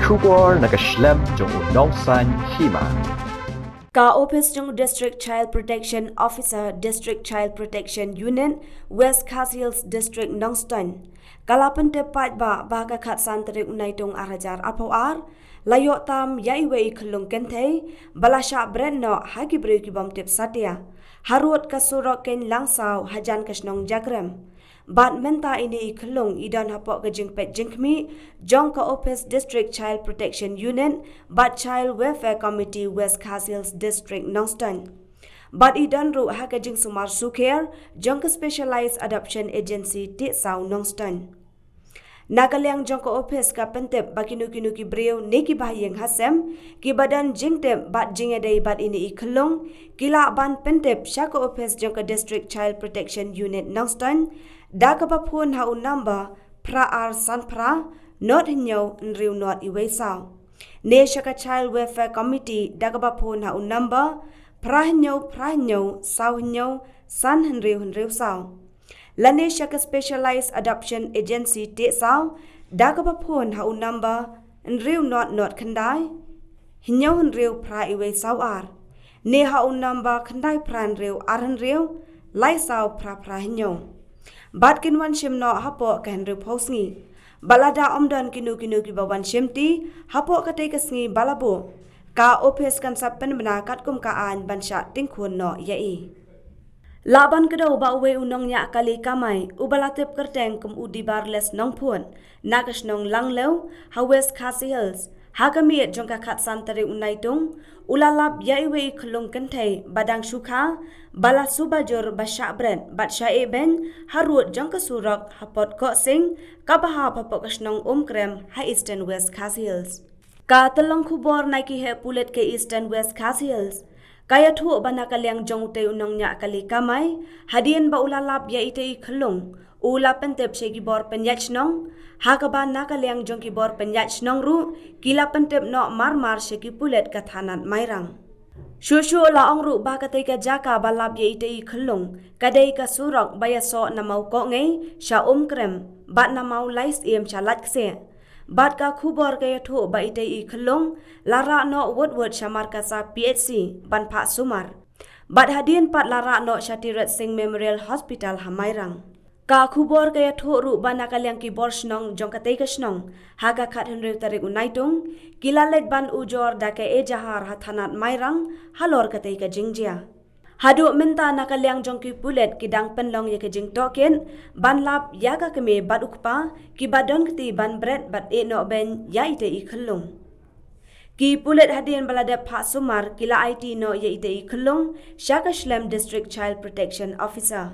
Kubor nakaslem jong unongsan Hima. Ka Office ng District Child Protection Officer, District Child Protection Unit, West Hills District Nongston. Kalapan tepat ba ka khatsan tarik unaitong arajar Hapoh layo tam yaiwe Khyllung kente balasha breno hagi breki bom tip satya. Harud ka Surok ken langsaw hajan kasnong jagrem. Bat menta ini Khyllung idan Hapoh ke jingpet jingkmi jong ka Office District Child Protection Unit bat Child Welfare Committee West Hills District Nongston. Bat idan ru ha ka jing sumar sukher jong ka Specialized Adoption Agency Tisau Nongston. Nakaliang jong ka office ka pentep bakinu-kinu ki breu neki bahayeng hasem ki badan jingtep bat jingedai bat ini Khyllung kila ban pentep Shah ka office jong ka District Child Protection Unit Nongston da ka bapun ha un number pra ar san pra not hinyo nriu not iwaisaw ne Shah ka Child Welfare Committee da ka bapun ha un number pra hinyo saw hinyo san hinriu saw Lane Shah ka Specialized Adoption Agency Tisau da ka bapun ha un number nriu not khandai hinyo nriu pra iwai saw ar ne ha un number khandai pra nriu ar nriu lai saw pra hinyo bat kinwan Shim no Hapoh ka nriu Sngi balada omdan kinu ki bawan Shim ti Hapoh ka te ka Sngi balabo ka office kan sapen bena kat kum ka an bansha tingkhun no yai Laban kedau ba uwe unongnya kali kamai ubalatip kerteng kum udi barles nongpun nakas nong langlew ha West Hills ha kami jongka khatsan tari unaitung ulalap yaiwe Khyllung kentei badang sukha bala subajur basha brand batsha ben Harud jongka Surok Hapoh ko sing kabaha Hapoh kasnong krem ha Eastern West Hills ka telong khubor naiki he pulet ke Eastern West Hills Kaya thu bana kaliang jong te unongnya kali kamai hadian ba ulalap ya ite Khyllung ula pentep se gibor penyach nong ha ka ba na kaliang jong gibor penyach nong ru kila pentep no mar se ki pulet ka thanat mairang Shushu la ong ru ba ka te ka jaka balap ya ite Khyllung kadai ka Surok baya so na mau ko ngai sha krem bat na mau lais em chalat kse Bat ka khubor kaya thu ba ite Khyllung lara no word shamar ka sa PHC ban pha sumar bat hadian pat lara no Shatirat Singh Memorial Hospital hamairang ka khubor kaya thu ru ban nakaliang ki bor snong jong ka te ka snong ha ka khat henre tarik unaitung kilalet ban ujor da ka e jahar hathanat mairang halor ka te ka jingjia Hadu minta nakaliang jong ki pulet ki dang penlong ya ke jing token ban lap ya ka keme bat ukpa ki badon kti ban bread bat e no ben ya ite Khyllung ki pulet hadian balada pha sumar kila IT no ya ite Khyllung Shah ka District Child Protection Officer